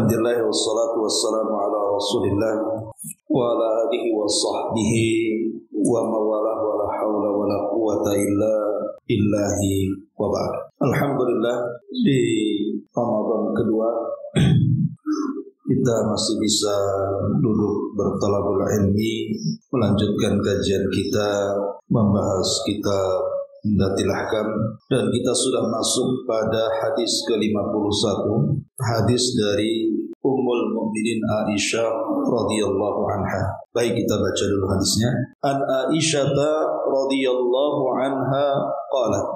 Alhamdulillah wassalatu wassalamu ala Rasulillah wa ala alihi wa sahbihi wa mawalah wa la hawla wa la quwata illa billahi wa ba'd. Alhamdulillah, di Ramadan kedua kita masih bisa duduk bertalabul ilmi, melanjutkan kajian kita, membahas kitab Umdatul Ahkam, dan kita sudah masuk pada hadis ke-51, hadis dari Ummul Mukminin Aisyah radhiyallahu anha. Baik, kita baca dulu hadisnya. An Aisyah radhiyallahu anha qalat,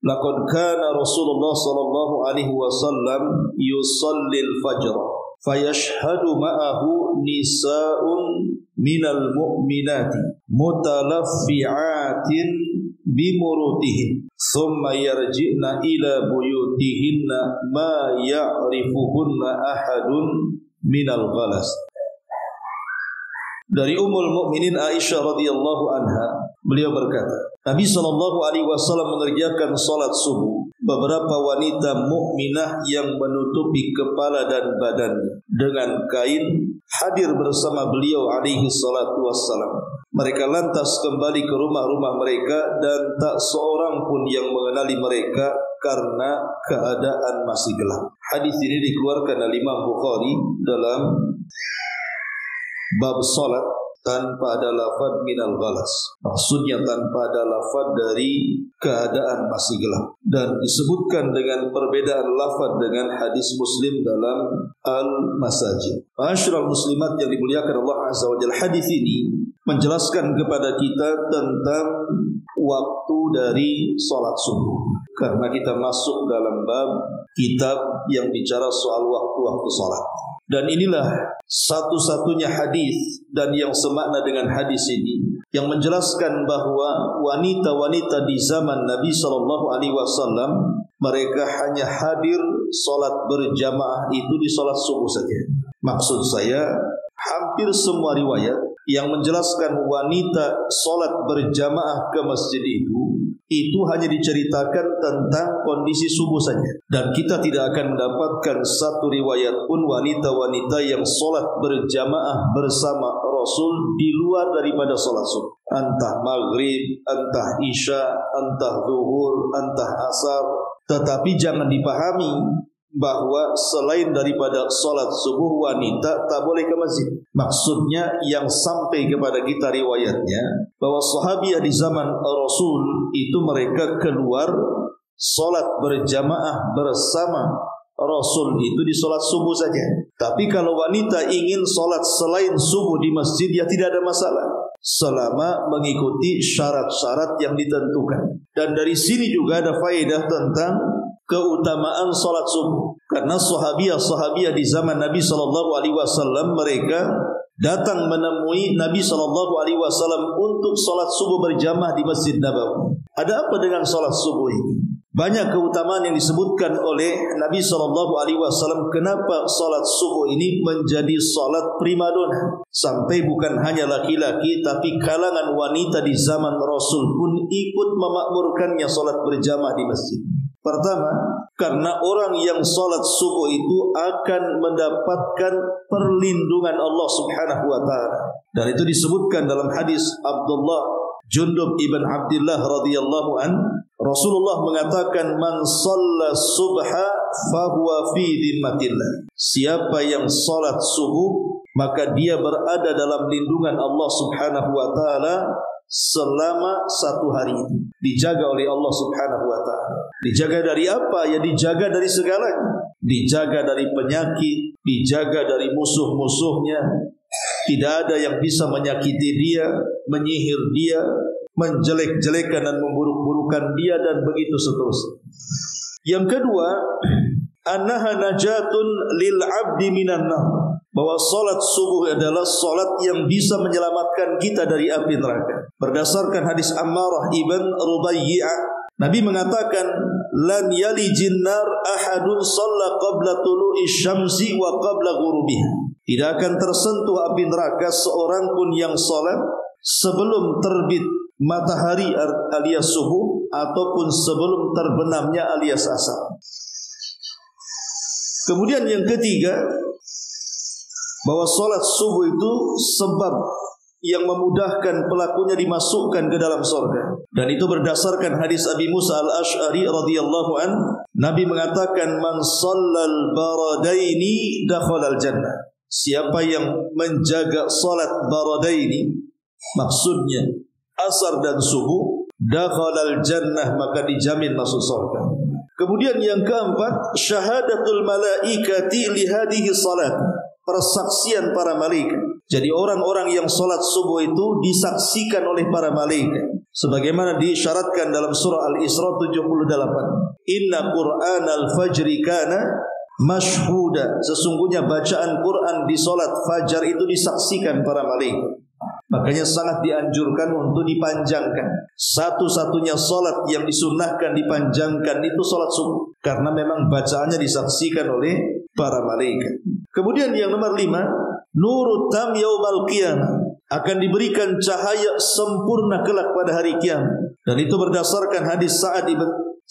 laqad kana Rasulullah sallallahu alaihi wasallam yusalli al-fajr fayashhadu ma'ahu nisa'un minal mu'minati mutalaffi'atin bimurutihin thumma yarji'na ila buyutihinna ma ya'rifuhunna ahadun minal ghalas. Dari Ummul Mukminin Aisyah radhiyallahu anha, beliau berkata, Nabi sallallahu alaihi wasallam mengerjakan salat subuh. Beberapa wanita mukminah yang menutupi kepala dan badannya dengan kain hadir bersama beliau alaihi salatu wassalam. Mereka lantas kembali ke rumah-rumah mereka dan tak seorang pun yang mengenali mereka karena keadaan masih gelap. Hadis ini dikeluarkan oleh Imam Bukhari dalam bab salat tanpa ada lafaz minal ghalas. Maksudnya tanpa ada lafaz dari keadaan masih gelap. Dan disebutkan dengan perbedaan lafaz dengan hadis Muslim dalam Al-Masajid. Ma'asyiral muslimat yang dimuliakan Allah Azza wa Jalla, hadis ini menjelaskan kepada kita tentang waktu dari salat subuh. Karena kita masuk dalam bab kitab yang bicara soal waktu-waktu salat. Dan inilah satu-satunya hadis dan yang semakna dengan hadis ini yang menjelaskan bahwa wanita-wanita di zaman Nabi sallallahu alaihi wasallam mereka hanya hadir salat berjamaah itu di salat subuh saja. Maksud saya, hampir semua riwayat yang menjelaskan wanita salat berjamaah ke masjid itu hanya diceritakan tentang kondisi subuh saja. Dan kita tidak akan mendapatkan satu riwayat pun wanita-wanita yang salat berjamaah bersama Rasul di luar daripada salat subuh. Entah maghrib, entah isya, entah zuhur, entah asar. Tetapi jangan dipahami bahwa selain daripada salat subuh wanita tak boleh ke masjid. Maksudnya yang sampai kepada kita riwayatnya bahwa sahabiah di zaman Rasul itu mereka keluar salat berjamaah bersama Rasul itu di salat subuh saja. Tapi kalau wanita ingin salat selain subuh di masjid, ya tidak ada masalah selama mengikuti syarat-syarat yang ditentukan. Dan dari sini juga ada faedah tentang keutamaan salat subuh. Karena sahabiah di zaman Nabi sallallahu alaihi wasallam mereka datang menemui Nabi sallallahu alaihi wasallam untuk salat subuh berjamaah di Masjid Nabawi. Ada apa dengan salat subuh ini? Banyak keutamaan yang disebutkan oleh Nabi sallallahu alaihi wasallam kenapa salat subuh ini menjadi salat primadona. Sampai bukan hanya laki-laki tapi kalangan wanita di zaman Rasul pun ikut memakmurkannya salat berjamaah di masjid. Pertama, karena orang yang salat subuh itu akan mendapatkan perlindungan Allah Subhanahu wa taala. Dan itu disebutkan dalam hadis Abdullah Jundub ibn Abdullah radhiyallahu an, Rasulullah mengatakan man shalla subha fahuwa fi dhimmatillah. Siapa yang salat subuh maka dia berada dalam lindungan Allah Subhanahu wa taala selama satu hari itu. Dijaga oleh Allah Subhanahu wa taala. Dijaga dari apa? Ya dijaga dari segalanya. Dijaga dari penyakit, dijaga dari musuh-musuhnya. Tidak ada yang bisa menyakiti dia, menyihir dia, menjelek-jelekan dan memburuk-burukan dia, dan begitu seterusnya. Yang kedua, annaha najatun lil 'abdi minan nar. Bahwa salat subuh adalah salat yang bisa menyelamatkan kita dari api neraka. Berdasarkan hadis Ammarah ibn Rubaiyah, Nabi mengatakan, lan yalijin nar ahadun shalla qabla tulu'i syamsi wa qabla ghurubiha. Tidak akan tersentuh api neraka seorang pun yang salat sebelum terbit matahari alias subuh ataupun sebelum terbenamnya alias asar. Kemudian yang ketiga, bahwa salat subuh itu sebab yang memudahkan pelakunya dimasukkan ke dalam surga. Dan itu berdasarkan hadis Abi Musa al-Ash'ari radhiyallahu an, Nabi mengatakan man shallal baradaini dakhala al-jannah. Siapa yang menjaga salat baradaini, maksudnya asar dan subuh, dakhala al-jannah, maka dijamin masuk surga. Kemudian yang keempat, syahadatul malaikati li hadhihi salat, persaksian para malaikat. Jadi orang-orang yang salat subuh itu disaksikan oleh para malaikat, sebagaimana disyaratkan dalam surah Al-Isra 78. Inna Qur'anal fajri kana mashhuda. Sesungguhnya bacaan Quran di salat fajar itu disaksikan para malaikat. Makanya sangat dianjurkan untuk dipanjangkan. Satu-satunya salat yang disunnahkan dipanjangkan itu salat subuh, karena memang bacaannya disaksikan oleh para malaikat. Kemudian yang nomor 5, nurut tam yaumal qiyamah, akan diberikan cahaya sempurna kelak pada hari kiamat. Dan itu berdasarkan hadis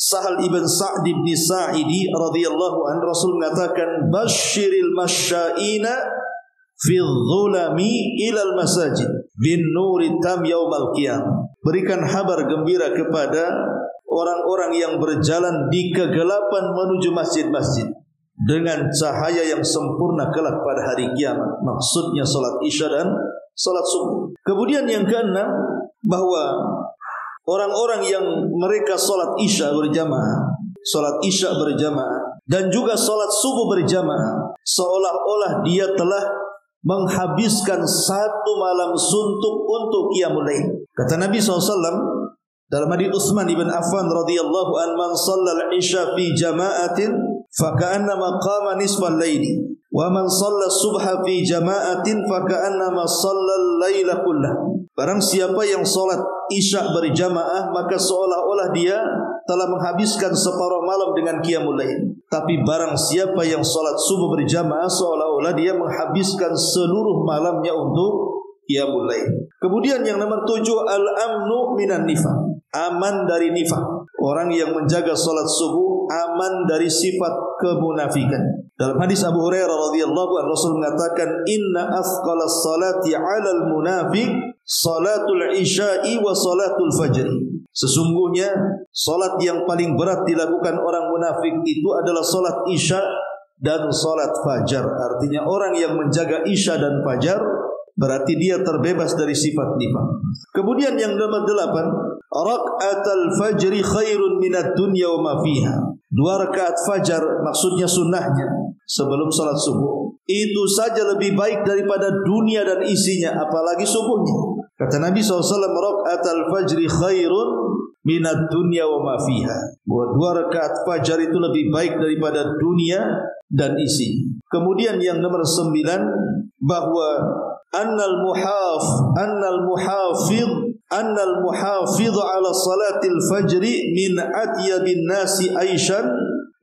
Sahal ibn Sa'd ibn Sa'idi radhiyallahu anhu, Rasul mengatakan basyiril masya'ina fi dhulami ilal masajid bin nuri tam yaumal qiyamah. Berikan kabar gembira kepada orang-orang yang berjalan di kegelapan menuju masjid-masjid dengan cahaya yang sempurna kelak pada hari kiamat. Maksudnya salat isya dan salat subuh. Kemudian yang keenam, bahwa orang-orang yang mereka salat isya berjamaah, dan juga salat subuh berjamaah, seolah-olah dia telah menghabiskan satu malam suntuk untuk qiyamul lail. Kata Nabi SAW dalam hadits Utsman ibn Affan radhiyallahu an, man shallal isya fi jama'atin faka'annama qama nisfal laili wa man shalla subha fi jama'atin faka'annama shallal laila kullah. Barang siapa yang salat isya berjamaah, maka seolah-olah dia telah menghabiskan separuh malam dengan qiyamul lail. Tapi barang siapa yang salat subuh berjamaah, seolah-olah dia menghabiskan seluruh malamnya untuk qiyamul lail. Kemudian yang nomor 7, al-amnu minan nifaq, aman dari nifaq. Orang yang menjaga salat subuh aman dari sifat kemunafikan. Dalam hadis Abu Hurairah radhiyallahu anhu, Rasul mengatakan inna athqalas salati 'alal munafiq salatul isya'i wa salatul fajr. Sesungguhnya salat yang paling berat dilakukan orang munafik itu adalah salat isya dan salat fajar. Artinya orang yang menjaga isya dan fajar berarti dia terbebas dari sifat nifaq. Kemudian yang nomor 8, raka'atul fajri khairun minad dunya wa ma fiha. 2 rakaat fajar, maksudnya sunnahnya sebelum salat subuh, itu saja lebih baik daripada dunia dan isinya, apalagi subuhnya. Kata Nabi SAW, raka'atul fajri khairun minad dunya wa ma fiha. Bahwa 2 rakaat fajar itu lebih baik daripada dunia dan isi. Kemudian yang nomor 9, bahwa annal muhafidh ala salatil fajri min atyabin nasi aishan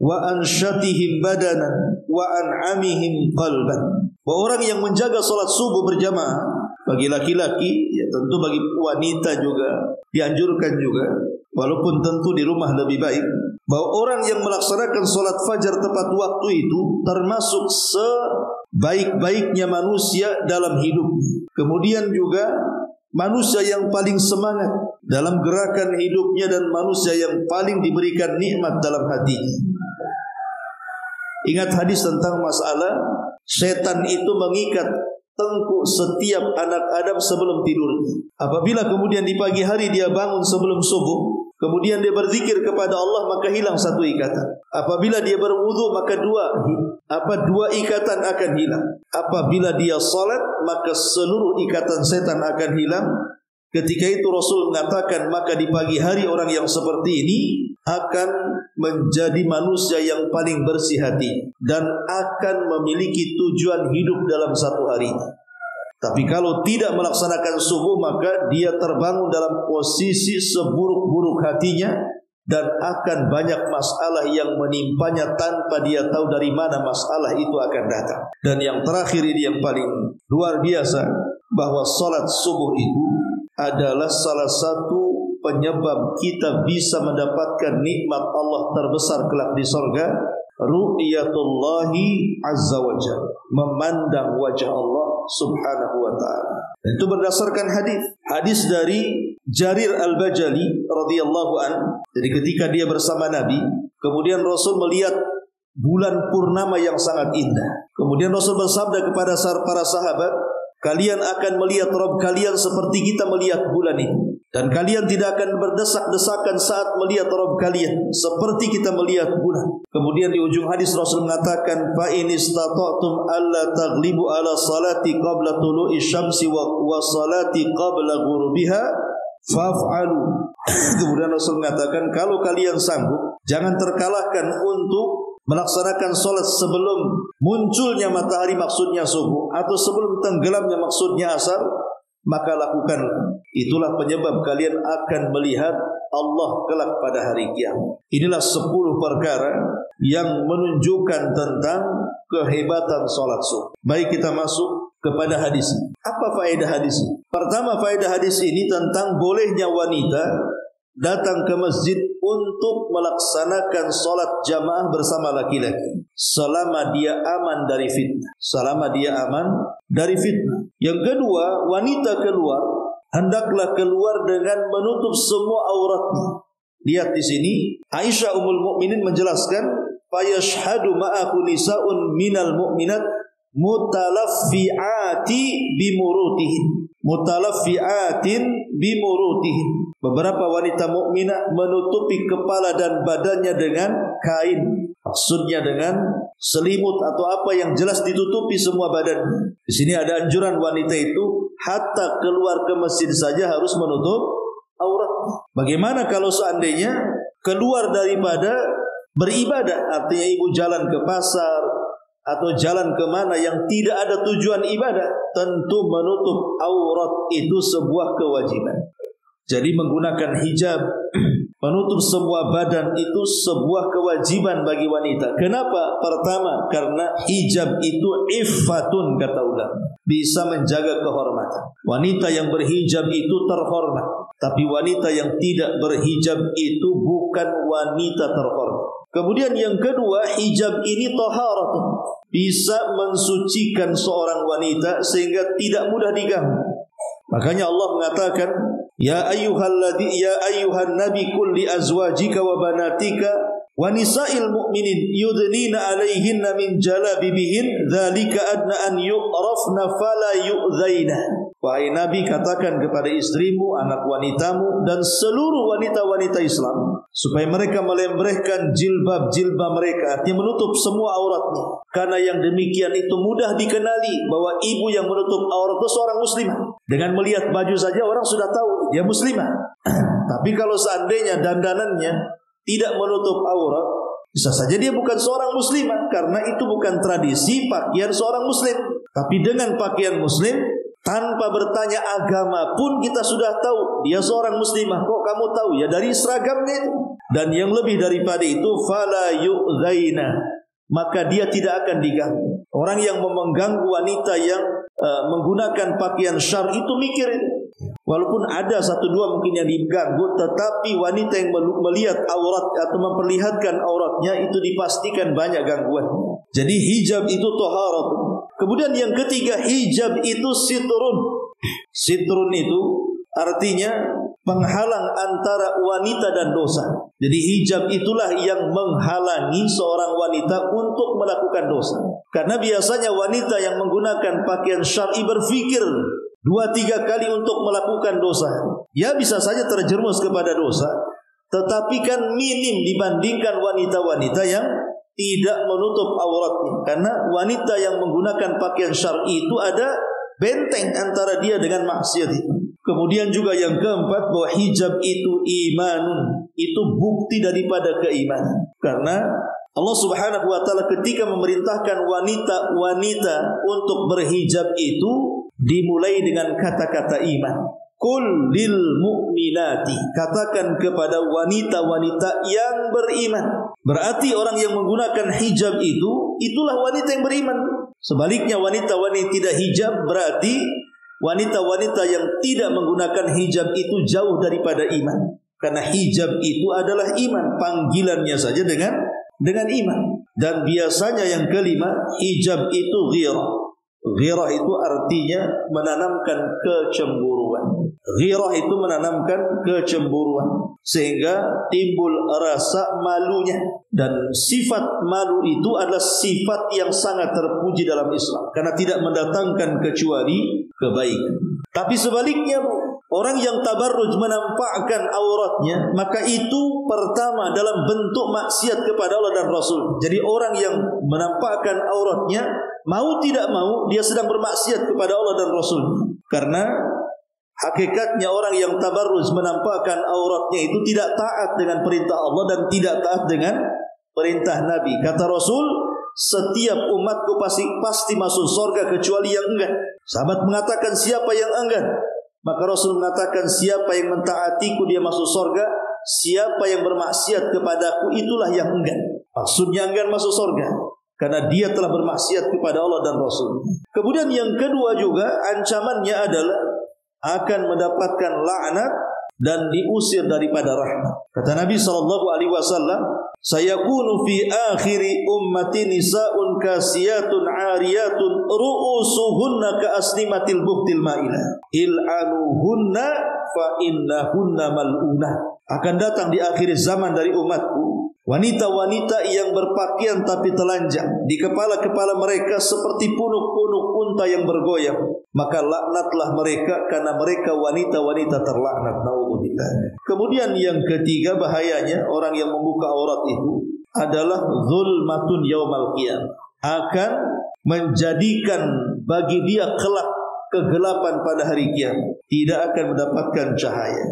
wa anshatihim badanan wa an'amihim qalban. Bahwa orang yang menjaga salat subuh berjamaah, bagi laki-laki, ya tentu bagi wanita juga dianjurkan juga, walaupun tentu di rumah lebih baik, bahwa orang yang melaksanakan salat fajar tepat waktu itu termasuk sebaik-baiknya manusia dalam hidupnya. Kemudian juga manusia yang paling semangat dalam gerakan hidupnya dan manusia yang paling diberikan nikmat dalam hatinya. Ingat hadis tentang masalah setan itu mengikat tengkuk setiap anak Adam sebelum tidurnya. Apabila kemudian di pagi hari dia bangun sebelum subuh, kemudian dia berzikir kepada Allah, maka hilang 1 ikatan. Apabila dia berwudu, maka 2 ikatan akan hilang. Apabila dia salat, maka seluruh ikatan setan akan hilang. Ketika itu Rasul mengatakan, maka di pagi hari orang yang seperti ini akan menjadi manusia yang paling bersih hati dan akan memiliki tujuan hidup dalam satu hari. Tapi kalau tidak melaksanakan subuh, maka dia terbangun dalam posisi seburuk-buruk hatinya dan akan banyak masalah yang menimpanya tanpa dia tahu dari mana masalah itu akan datang. Dan yang terakhir ini yang paling luar biasa, bahwa salat subuh itu adalah salah satu penyebab kita bisa mendapatkan nikmat Allah terbesar kelak di surga, ru'yatullahi azza wa jalla, memandang wajah Allah subhanahu wa ta'ala. Itu berdasarkan hadis dari Jarir al-Bajali radhiyallahu an. Jadi ketika dia bersama Nabi, kemudian Rasul melihat bulan purnama yang sangat indah. Kemudian Rasul bersabda kepada para sahabat, kalian akan melihat Rabb kalian seperti kita melihat bulan ini, dan kalian tidak akan berdesak-desakan saat melihat Rabb kalian seperti kita melihat bulan. Kemudian di ujung hadis Rasul mengatakan, fa in istata'tum alla taghlibu ala salati qabla tulu'i syamsi wa salati qabla ghurubiha faf'alu. Kemudian Rasul mengatakan, kalau kalian sanggup, jangan terkalahkan untuk melaksanakan solat sebelum munculnya matahari maksudnya subuh, atau sebelum tenggelamnya maksudnya asar, maka lakukanlah. Itulah penyebab kalian akan melihat Allah kelak pada hari kiamat. Inilah 10 perkara yang menunjukkan tentang kehebatan solat subuh. Baik, kita masuk kepada hadis. Apa faedah hadis ini? Pertama, faedah hadis ini tentang bolehnya wanita datang ke masjid untuk melaksanakan solat jamaah bersama laki-laki selama dia aman dari fitnah. Selama dia aman dari fitnah. Yang kedua, wanita keluar hendaklah keluar dengan menutup semua auratnya. Lihat di sini, Aisyah Ummul Mukminin menjelaskan, fayashhadu ma'ahu nisa'un minal mu'minat mutalaffi'ati bimurutihin. Mutalaffi'atin bimurutihin. Beberapa wanita mukminah menutupi kepala dan badannya dengan kain. Maksudnya dengan selimut atau apa yang jelas ditutupi semua badan. Di sini ada anjuran wanita itu hatta keluar ke masjid saja harus menutup aurat. Bagaimana kalau seandainya keluar daripada beribadah, artinya ibu jalan ke pasar atau jalan kemana yang tidak ada tujuan ibadah, tentu menutup aurat itu sebuah kewajiban. Jadi menggunakan hijab, menutup semua badan itu sebuah kewajiban bagi wanita. Kenapa? Pertama, karena hijab itu iffatun, kata ulama, bisa menjaga kehormatan. Wanita yang berhijab itu terhormat, tapi wanita yang tidak berhijab itu bukan wanita terhormat. Kemudian yang kedua, hijab ini taharatun, bisa mensucikan seorang wanita sehingga tidak mudah diganggu. Makanya Allah mengatakan, ya ayyuhan nabi qul li azwajika wa banatika wa nisa'il mu'minin yudnina 'alaihinna min jalabibihin dzalika adna an yu'rafna fala yu'dzaina. Wahai Nabi, katakan kepada istrimu, anak wanitamu, dan seluruh wanita-wanita Islam supaya mereka melembrehkan jilbab-jilbab mereka, artinya menutup semua auratnya. Karena yang demikian itu mudah dikenali bahwa ibu yang menutup aurat itu seorang muslimah. Dengan melihat baju saja orang sudah tahu dia muslimah. Tapi kalau seandainya dandanannya tidak menutup aurat, bisa saja dia bukan seorang muslimah, karena itu bukan tradisi pakaian seorang muslim. Tapi dengan pakaian muslim, tanpa bertanya agama pun kita sudah tahu dia seorang muslimah. Kok kamu tahu? Ya dari seragamnya itu. Dan yang lebih daripada itu, fala yu'dzaina, maka dia tidak akan diganggu. Orang yang mengganggu wanita yang menggunakan pakaian syar itu mikir. Walaupun ada satu dua mungkin yang diganggu, tetapi wanita yang melihat aurat atau memperlihatkan auratnya itu dipastikan banyak gangguan. Jadi hijab itu taharat. Kemudian yang ketiga, hijab itu sitrun. Sitrun itu artinya penghalang antara wanita dan dosa. Jadi hijab itulah yang menghalangi seorang wanita untuk melakukan dosa. Karena biasanya wanita yang menggunakan pakaian syar'i berpikir 2-3 kali untuk melakukan dosa. Ya bisa saja terjerumus kepada dosa, tetapi kan minim dibandingkan wanita-wanita yang tidak menutup auratnya. Karena wanita yang menggunakan pakaian syar'i itu ada benteng antara dia dengan maksiat itu. Kemudian juga yang keempat, bahwa hijab itu imanun, itu bukti daripada keimanan. Karena Allah Subhanahu wa taala ketika memerintahkan wanita untuk berhijab itu dimulai dengan kata-kata iman. Qul lil mu'minati, katakan kepada wanita-wanita yang beriman. Berarti orang yang menggunakan hijab itu, itulah wanita yang beriman. Sebaliknya wanita-wanita tidak hijab, berarti wanita-wanita yang tidak menggunakan hijab itu jauh daripada iman. Karena hijab itu adalah iman, panggilannya saja dengan iman. Dan biasanya yang kelima, hijab itu ghirah. Ghirah itu artinya menanamkan kecemburuan. Ghirah itu menanamkan kecemburuan sehingga timbul rasa malunya. Dan sifat malu itu adalah sifat yang sangat terpuji dalam Islam karena tidak mendatangkan kecuali kebaikan. Tapi sebaliknya, orang yang tabarruj menampakkan auratnya, maka itu pertama dalam bentuk maksiat kepada Allah dan Rasul. Jadi orang yang menampakkan auratnya, mau tidak mau dia sedang bermaksiat kepada Allah dan Rasul. Karena hakikatnya orang yang tabarruj menampakkan auratnya itu tidak taat dengan perintah Allah dan tidak taat dengan perintah Nabi. Kata Rasul, setiap umatku pasti masuk surga kecuali yang enggan. Sahabat mengatakan, siapa yang enggan? Maka Rasul mengatakan, siapa yang mentaatiku dia masuk surga, siapa yang bermaksiat kepadaku itulah yang enggan. Maksudnya enggan masuk surga karena dia telah bermaksiat kepada Allah dan Rasul. Kemudian yang kedua juga ancamannya adalah akan mendapatkan laknat dan diusir daripada rahmat. Kata Nabi SAW, sayakunu fi akhiri ummati nisa'un kasiyatun 'ariyatun ru'usuhunna ka asnimatil buhtil ma'ilah il'anuhunna fa innahunna mal'unah. Akan datang di akhir zaman dari umatku wanita-wanita yang berpakaian tapi telanjang, di kepala-kepala mereka seperti punuk-punuk unta yang bergoyang. Maka laknatlah mereka karena mereka wanita-wanita terlaknat. Naudzubillah. Kemudian yang ketiga bahayanya orang yang membuka aurat itu adalah zulmatun yaumal qiyamah. Akan menjadikan bagi dia kelak kegelapan pada hari kiamat. Tidak akan mendapatkan cahaya.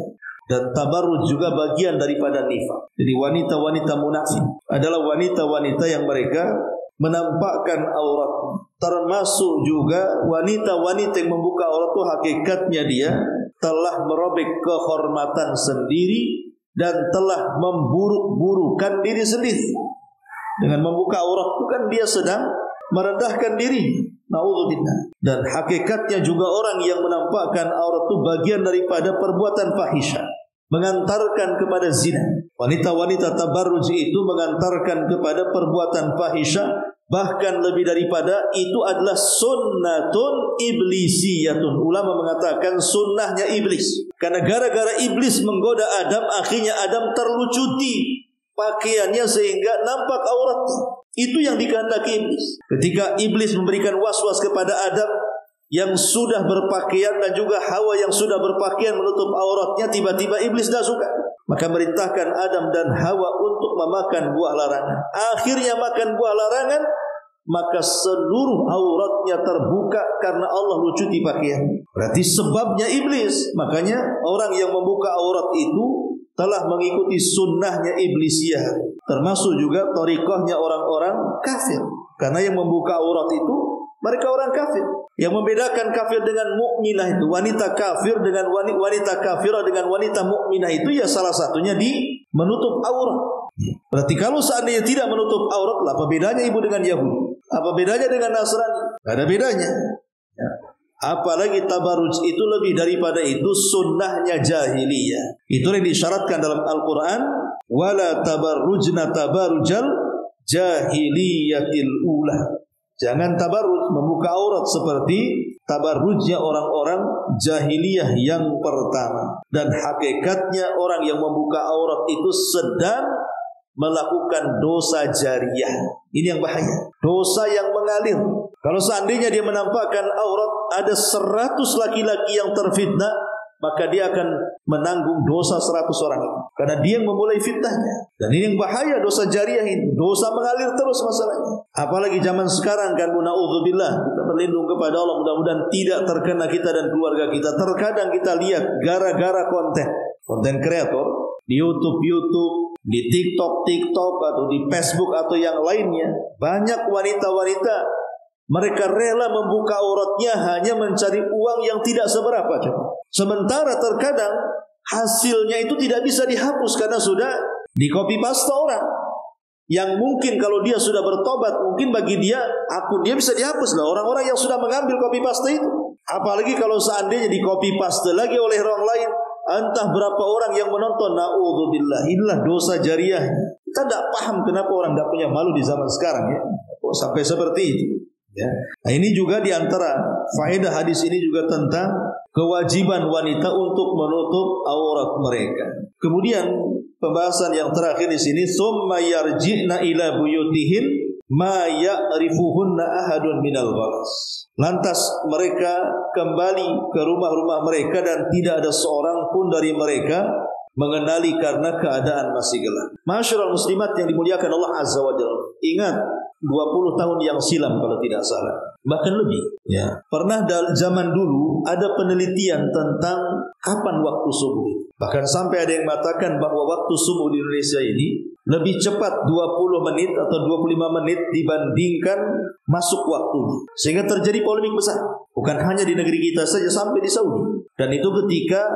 Dan tabarruj juga bagian daripada nifaq. Jadi wanita-wanita munafik adalah wanita-wanita yang mereka menampakkan aurat. Termasuk juga wanita-wanita yang membuka aurat itu hakikatnya dia telah merobek kehormatan sendiri dan telah memburuk-burukan diri sendiri. Dengan membuka aurat itu kan dia sedang merendahkan diri. Naudzubillah. Dan hakikatnya juga orang yang menampakkan aurat itu bagian daripada perbuatan fahisyah, mengantarkan kepada zina. Wanita-wanita tabarruj itu mengantarkan kepada perbuatan fahisyah. Bahkan lebih daripada itu adalah sunnatun iblisiyatun. Ulama mengatakan sunnahnya iblis. Karena gara-gara iblis menggoda Adam, akhirnya Adam terlucuti pakaiannya sehingga nampak auratnya. Itu yang dikehendaki iblis. Ketika iblis memberikan was-was kepada Adam yang sudah berpakaian dan juga Hawa yang sudah berpakaian menutup auratnya, tiba-tiba iblis dah suka. Maka merintahkan Adam dan Hawa untuk memakan buah larangan. Akhirnya makan buah larangan, maka seluruh auratnya terbuka karena Allah lucuti pakaian. Berarti sebabnya iblis. Makanya orang yang membuka aurat itu telah mengikuti sunnahnya iblisiyah, termasuk juga thariqahnya orang-orang kafir. Karena yang membuka aurat itu mereka orang kafir. Yang membedakan kafir dengan mukminah itu, wanita kafir dengan wanita kafirah dengan wanita mukminah itu ya salah satunya di menutup aurat. Berarti kalau seandainya tidak menutup aurat, apa bedanya ibu dengan Yahudi? Apa bedanya dengan Nasrani? Tidak ada bedanya. Ya. Apalagi tabarruj itu lebih daripada itu sunnahnya jahiliyah. Itu yang disyaratkan dalam Al-Quran. Wala tabarrujna tabarrujal jahiliyatil ula. Jangan tabarruj membuka aurat seperti tabarrujnya orang-orang jahiliyah yang pertama. Dan hakikatnya orang yang membuka aurat itu sedang melakukan dosa jariyah. Ini yang bahaya. Dosa yang mengalir. Kalau seandainya dia menampakkan aurat, ada 100 laki-laki yang terfitnah, maka dia akan menanggung dosa 100 orang itu. Karena dia yang memulai fitnahnya. Dan ini yang bahaya dosa jariyah ini. Dosa mengalir terus masalahnya. Apalagi zaman sekarang kan, na'udzubillah, kita berlindung kepada Allah, mudah-mudahan tidak terkena kita dan keluarga kita. Terkadang kita lihat gara-gara konten kreator di YouTube, di TikTok atau di Facebook atau yang lainnya, banyak wanita-wanita mereka rela membuka auratnya hanya mencari uang yang tidak seberapa. Sementara terkadang hasilnya itu tidak bisa dihapus karena sudah di copy paste orang. Yang mungkin kalau dia sudah bertobat, mungkin bagi dia akun dia bisa dihapus lah orang-orang yang sudah mengambil copy paste itu. Apalagi kalau seandainya di copy paste lagi oleh orang lain, entah berapa orang yang menonton. Na'udzubillah, inilah dosa jariyah. Kita tidak paham kenapa orang tidak punya malu di zaman sekarang ya. Kok sampai seperti itu? Ya. Nah, ini juga diantara faedah hadis ini juga tentang kewajiban wanita untuk menutup aurat mereka. Kemudian pembahasan yang terakhir di sini, summa yarji'na ila buyutihin ma ya'rifuhunna ahadun minal ghalas. Lantas mereka kembali ke rumah-rumah mereka dan tidak ada seorang pun dari mereka mengenali karena keadaan masih gelap. Masyarul muslimat yang dimuliakan Allah Azza wa Jalla. Ingat 20 tahun yang silam kalau tidak salah, bahkan lebih ya. Pernah dalam zaman dulu ada penelitian tentang kapan waktu subuh. Bahkan sampai ada yang mengatakan bahwa waktu subuh di Indonesia ini lebih cepat 20 menit atau 25 menit dibandingkan masuk waktunya. Sehingga terjadi polemik besar. Bukan hanya di negeri kita saja, sampai di Saudi. Dan itu ketika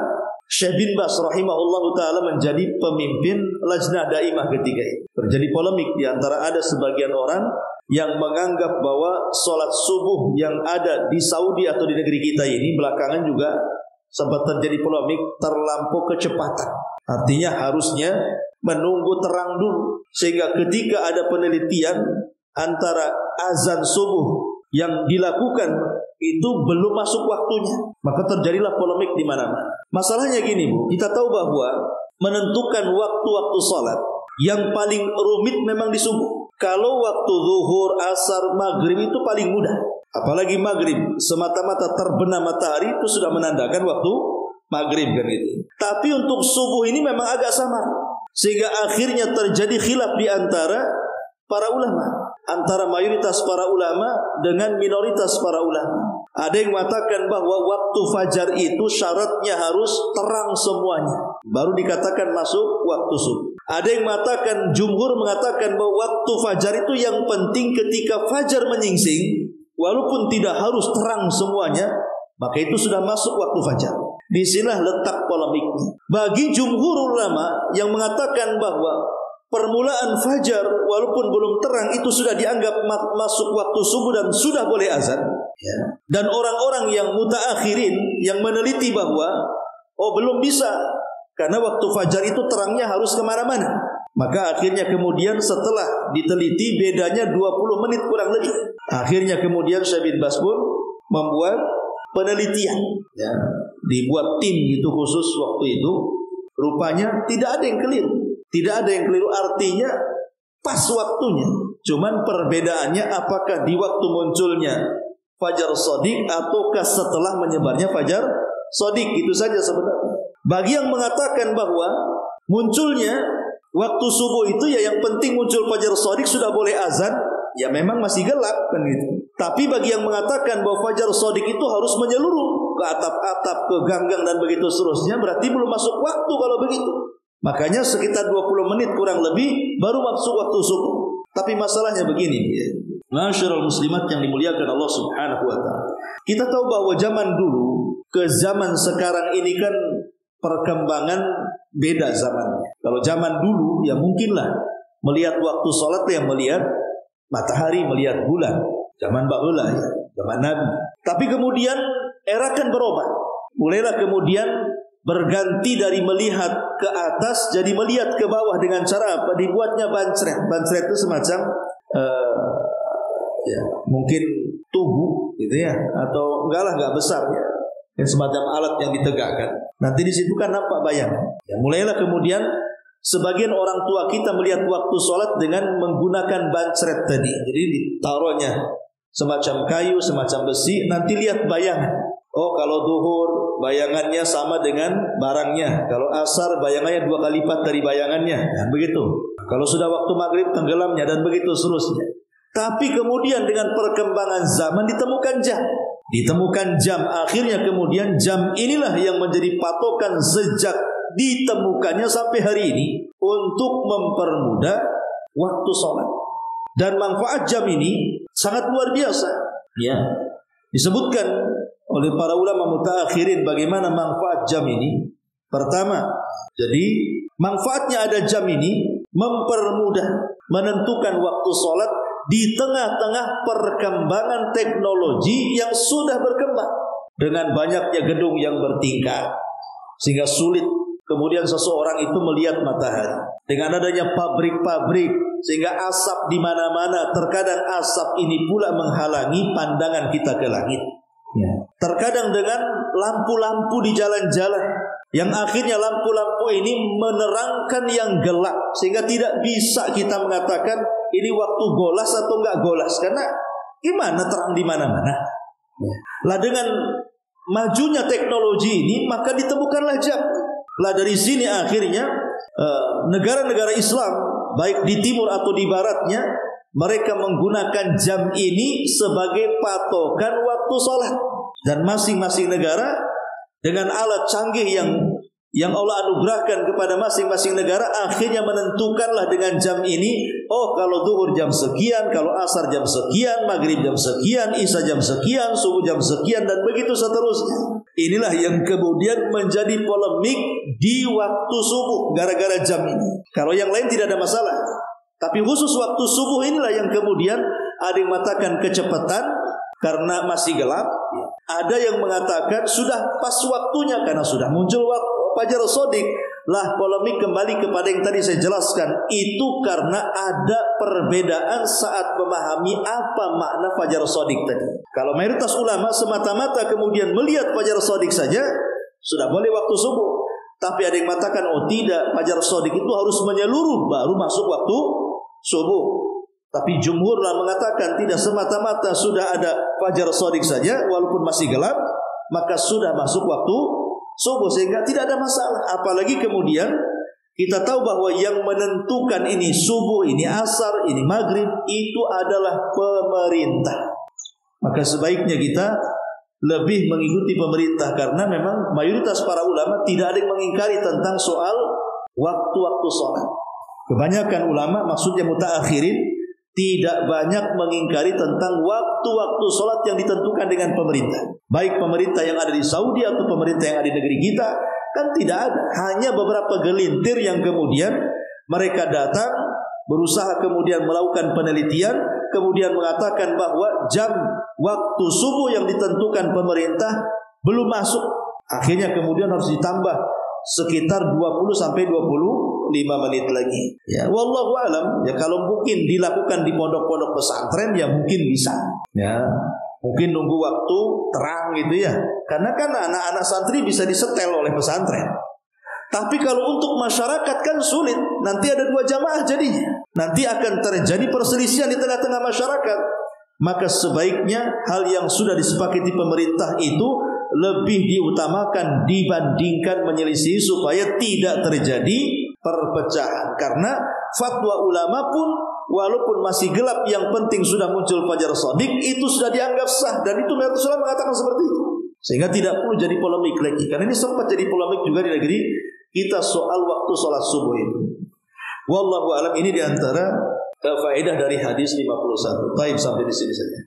Syekh bin Baz rahimahullah ta'ala menjadi pemimpin Lajnah Daimah ketika itu. Terjadi polemik di antara ada sebagian orang yang menganggap bahwa sholat subuh yang ada di Saudi atau di negeri kita ini belakangan juga sempat terjadi polemik terlampau kecepatan. Artinya harusnya menunggu terang dulu. Sehingga ketika ada penelitian antara azan subuh yang dilakukan itu belum masuk waktunya, maka terjadilah polemik di mana-mana. Masalahnya gini Bu, kita tahu bahwa menentukan waktu-waktu salat yang paling rumit memang di subuh. Kalau waktu zuhur, asar, maghrib itu paling mudah. Apalagi maghrib, semata-mata terbenam matahari itu sudah menandakan waktu maghrib kan itu. Tapi untuk subuh ini memang agak samar, sehingga akhirnya terjadi khilaf di antara para ulama, antara mayoritas para ulama dengan minoritas para ulama. Ada yang mengatakan bahwa waktu fajar itu syaratnya harus terang semuanya, baru dikatakan masuk waktu subuh. Ada yang mengatakan, jumhur mengatakan bahwa waktu fajar itu yang penting ketika fajar menyingsing, walaupun tidak harus terang semuanya, maka itu sudah masuk waktu fajar. Di sinilah letak polemiknya. Bagi jumhur ulama yang mengatakan bahwa permulaan fajar walaupun belum terang itu sudah dianggap masuk waktu subuh dan sudah boleh azan ya. Dan orang-orang yang mutaakhirin yang meneliti bahwa belum bisa karena waktu fajar itu terangnya harus kemana-mana, maka akhirnya kemudian setelah diteliti bedanya 20 menit kurang lebih, akhirnya kemudian Syekh bin Baz pun membuat penelitian ya. Dibuat tim itu khusus waktu itu, rupanya tidak ada yang keliru. Tidak ada yang keliru, artinya pas waktunya. Cuman perbedaannya apakah di waktu munculnya fajar shadiq ataukah setelah menyebarnya fajar shadiq, itu saja sebenarnya. Bagi yang mengatakan bahwa munculnya waktu subuh itu ya yang penting muncul fajar shadiq sudah boleh azan, ya memang masih gelap kan gitu. Tapi bagi yang mengatakan bahwa fajar shadiq itu harus menyeluruh ke atap-atap, ke ganggang dan begitu seterusnya, berarti belum masuk waktu kalau begitu. Makanya sekitar 20 menit kurang lebih baru masuk waktu subuh. Tapi masalahnya begini ya. Masyarul muslimat yang dimuliakan Allah Subhanahu wa taala. Kita tahu bahwa zaman dulu ke zaman sekarang ini kan perkembangan beda zamannya. Kalau zaman dulu ya mungkinlah melihat waktu salat yang melihat matahari, melihat bulan. Zaman baheula ya, zaman Nabi. Tapi kemudian era kan berubah. Mulailah kemudian berganti dari melihat ke atas jadi melihat ke bawah dengan cara apa? Dibuatnya bansret. Bansret itu semacam ya, mungkin tubuh gitu ya, atau enggak besar ya. Yang semacam alat yang ditegakkan. Nanti di situ kan nampak bayangan. Ya, mulailah kemudian sebagian orang tua kita melihat waktu sholat dengan menggunakan bansret tadi. Jadi ditaruhnya semacam kayu, semacam besi, nanti lihat bayangan. Oh, kalau duhur bayangannya sama dengan barangnya. Kalau asar bayangannya 2 kali lipat dari bayangannya. Dan begitu. Kalau sudah waktu maghrib tenggelamnya dan begitu seterusnya. Tapi kemudian dengan perkembangan zaman ditemukan jam. Akhirnya kemudian jam inilah yang menjadi patokan sejak ditemukannya sampai hari ini untuk mempermudah waktu sholat. Dan manfaat jam ini sangat luar biasa. Ya, disebutkan oleh para ulama mutaakhirin bagaimana manfaat jam ini. Pertama, jadi manfaatnya ada jam ini mempermudah menentukan waktu sholat di tengah-tengah perkembangan teknologi yang sudah berkembang dengan banyaknya gedung yang bertingkat sehingga sulit kemudian seseorang itu melihat matahari. dengan adanya pabrik-pabrik sehingga asap di mana-mana. Terkadang asap ini pula menghalangi pandangan kita ke langit. Ya. Terkadang dengan lampu-lampu di jalan-jalan yang akhirnya lampu-lampu ini menerangkan yang gelap sehingga tidak bisa kita mengatakan ini waktu golas atau enggak golas, karena gimana terang di mana-mana. Ya. Lah dengan majunya teknologi ini maka ditemukanlah jam. Lah dari sini akhirnya negara-negara Islam baik di timur atau di baratnya, mereka menggunakan jam ini sebagai patokan waktu sholat. Dan masing-masing negara dengan alat canggih yang Allah anugerahkan kepada masing-masing negara, akhirnya menentukanlah dengan jam ini, oh kalau zuhur jam sekian, kalau asar jam sekian, maghrib jam sekian, isya jam sekian, subuh jam sekian, dan begitu seterusnya. Inilah yang kemudian menjadi polemik di waktu subuh gara-gara jam ini. Kalau yang lain tidak ada masalah, tapi khusus waktu subuh inilah yang kemudian ada yang mengatakan kecepatan karena masih gelap. Ada yang mengatakan sudah pas waktunya karena sudah muncul fajar shadiq. Lah polemik kembali kepada yang tadi saya jelaskan, itu karena ada perbedaan saat memahami apa makna fajar shadiq tadi. Kalau mayoritas ulama semata-mata kemudian melihat fajar shadiq saja sudah boleh waktu subuh. Tapi ada yang mengatakan oh tidak, fajar shadiq itu harus menyeluruh baru masuk waktu subuh. Tapi jumhurlah mengatakan tidak, semata-mata sudah ada fajar shadiq saja walaupun masih gelap maka sudah masuk waktu subuh sehingga tidak ada masalah. Apalagi kemudian kita tahu bahwa yang menentukan ini subuh, ini asar, ini maghrib itu adalah pemerintah. Maka sebaiknya kita lebih mengikuti pemerintah karena memang mayoritas para ulama tidak ada yang mengingkari tentang soal waktu-waktu sholat. Kebanyakan ulama, maksudnya mutaakhirin, tidak banyak mengingkari tentang waktu-waktu sholat yang ditentukan dengan pemerintah. Baik pemerintah yang ada di Saudi atau pemerintah yang ada di negeri kita, kan tidak ada. Hanya beberapa gelintir yang kemudian mereka datang, berusaha kemudian melakukan penelitian, kemudian mengatakan bahwa jam waktu subuh yang ditentukan pemerintah belum masuk. Akhirnya kemudian harus ditambah sekitar 20 sampai 25 menit lagi. Ya, wallahu alam. Ya kalau mungkin dilakukan di pondok-pondok pesantren ya mungkin bisa. Ya, mungkin nunggu waktu terang gitu ya. Karena kan anak-anak santri bisa disetel oleh pesantren. Tapi kalau untuk masyarakat kan sulit. Nanti ada dua jamaah jadinya. Nanti akan terjadi perselisihan di tengah-tengah masyarakat. Maka sebaiknya hal yang sudah disepakati pemerintah itu lebih diutamakan dibandingkan menyelisih supaya tidak terjadi perpecahan. Karena fatwa ulama pun walaupun masih gelap yang penting sudah muncul fajar shadiq itu sudah dianggap sah, dan itu mayoritas ulama mengatakan seperti itu. Sehingga tidak perlu jadi polemik lagi. Karena ini sempat jadi polemik juga di negeri kita soal waktu sholat subuh itu. Wallahu alam. Ini diantara faedah dari hadis 51. Baik, sampai di sini saja.